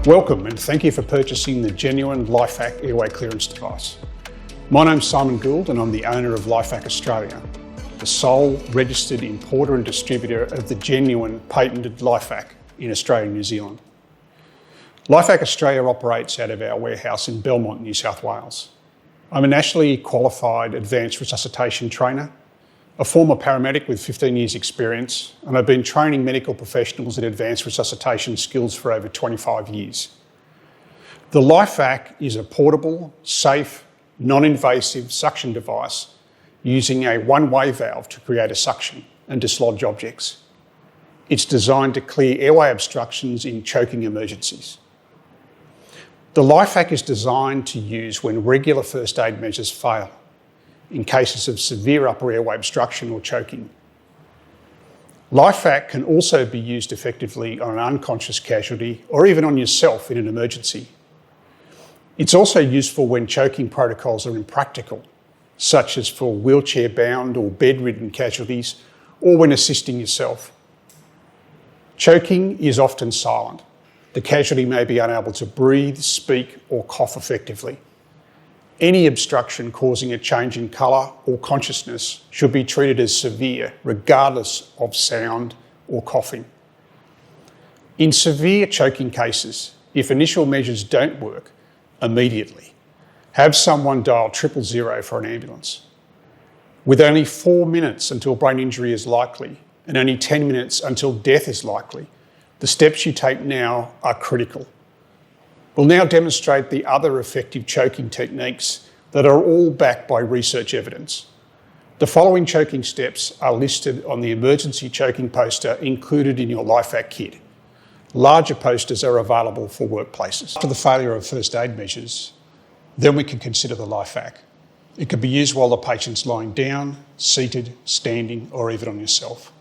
Welcome and thank you for purchasing the genuine LifeVac airway clearance device. My name's Simon Gould and I'm the owner of LifeVac Australia, the sole registered importer and distributor of the genuine patented LifeVac in Australia and New Zealand. LifeVac Australia operates out of our warehouse in Belmont, New South Wales. I'm a nationally qualified advanced resuscitation trainer, a former paramedic with 15 years experience, and I've been training medical professionals in advanced resuscitation skills for over 25 years. The LifeVac is a portable, safe, non-invasive suction device using a one-way valve to create a suction and dislodge objects. It's designed to clear airway obstructions in choking emergencies. The LifeVac is designed to use when regular first aid measures fail, in cases of severe upper airway obstruction or choking. LifeVac can also be used effectively on an unconscious casualty or even on yourself in an emergency. It's also useful when choking protocols are impractical, such as for wheelchair-bound or bedridden casualties, or when assisting yourself. Choking is often silent. The casualty may be unable to breathe, speak, or cough effectively. Any obstruction causing a change in colour or consciousness should be treated as severe, regardless of sound or coughing. In severe choking cases, if initial measures don't work, immediately have someone dial 000 for an ambulance. With only 4 minutes until brain injury is likely and only 10 minutes until death is likely, the steps you take now are critical. We'll now demonstrate the other effective choking techniques that are all backed by research evidence. The following choking steps are listed on the emergency choking poster included in your LifeVac kit. Larger posters are available for workplaces. After the failure of first aid measures, then we can consider the LifeVac. It can be used while the patient's lying down, seated, standing, or even on yourself.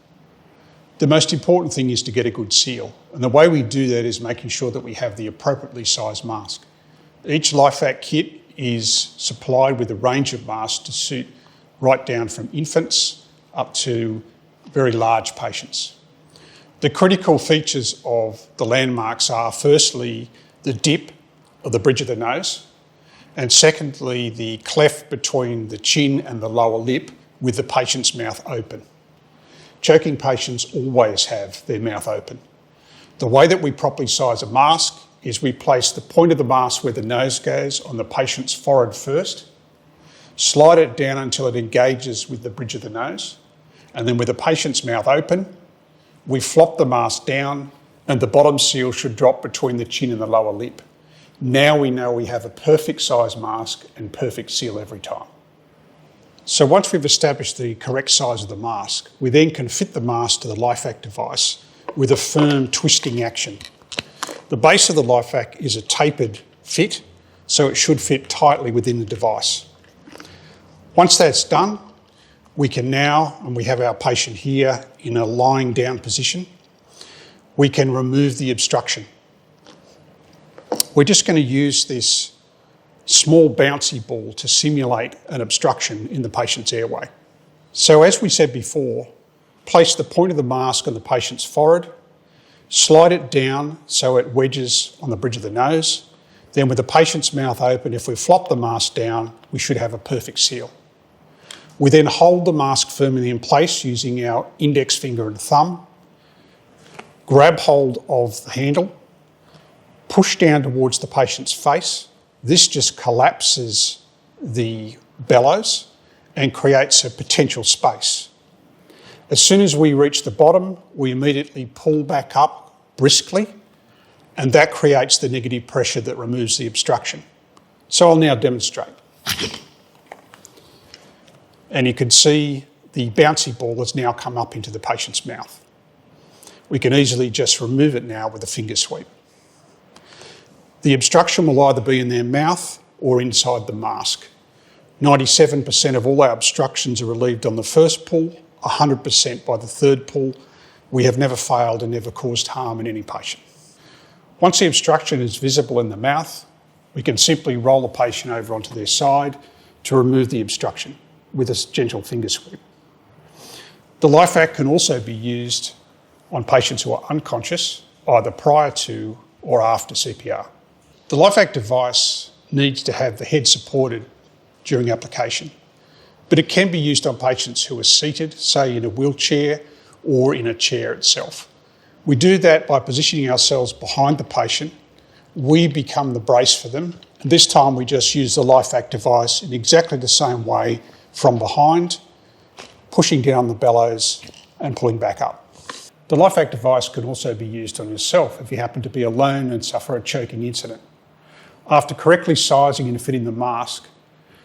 The most important thing is to get a good seal, and the way we do that is making sure that we have the appropriately sized mask. Each LifeVac kit is supplied with a range of masks to suit right down from infants up to very large patients. The critical features of the landmarks are firstly the dip of the bridge of the nose, and secondly the cleft between the chin and the lower lip with the patient's mouth open. Choking patients always have their mouth open. The way that we properly size a mask is we place the point of the mask where the nose goes on the patient's forehead first, slide it down until it engages with the bridge of the nose, and then with the patient's mouth open, we flop the mask down and the bottom seal should drop between the chin and the lower lip. Now we know we have a perfect size mask and perfect seal every time. So once we've established the correct size of the mask, we then can fit the mask to the LifeVac device with a firm twisting action. The base of the LifeVac is a tapered fit, so it should fit tightly within the device. Once that's done, we can now, and we have our patient here in a lying down position, we can remove the obstruction. We're just going to use this small bouncy ball to simulate an obstruction in the patient's airway. So as we said before, place the point of the mask on the patient's forehead, slide it down so it wedges on the bridge of the nose. Then with the patient's mouth open, if we flop the mask down, we should have a perfect seal. We then hold the mask firmly in place using our index finger and thumb, grab hold of the handle, push down towards the patient's face. This just collapses the bellows and creates a potential space. As soon as we reach the bottom, we immediately pull back up briskly, and that creates the negative pressure that removes the obstruction. So I'll now demonstrate. And you can see the bouncy ball has now come up into the patient's mouth. We can easily just remove it now with a finger sweep. The obstruction will either be in their mouth or inside the mask. 97% of all our obstructions are relieved on the first pull, 100% by the third pull. We have never failed and never caused harm in any patient. Once the obstruction is visible in the mouth, we can simply roll the patient over onto their side to remove the obstruction with a gentle finger sweep. The LifeVac can also be used on patients who are unconscious, either prior to or after CPR. The LifeVac device needs to have the head supported during application, but it can be used on patients who are seated, say in a wheelchair or in a chair itself. We do that by positioning ourselves behind the patient. We become the brace for them. And this time we just use the LifeVac device in exactly the same way from behind, pushing down the bellows and pulling back up. The LifeVac device can also be used on yourself if you happen to be alone and suffer a choking incident. After correctly sizing and fitting the mask,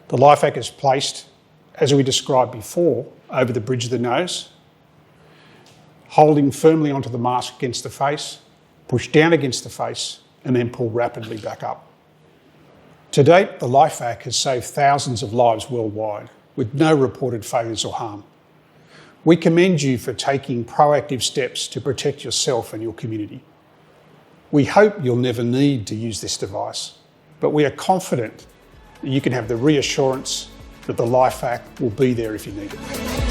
the LifeVac is placed, as we described before, over the bridge of the nose, holding firmly onto the mask against the face, push down against the face, and then pull rapidly back up. To date, the LifeVac has saved thousands of lives worldwide, with no reported failures or harm. We commend you for taking proactive steps to protect yourself and your community. We hope you'll never need to use this device, but we are confident that you can have the reassurance that the LifeVac will be there if you need it.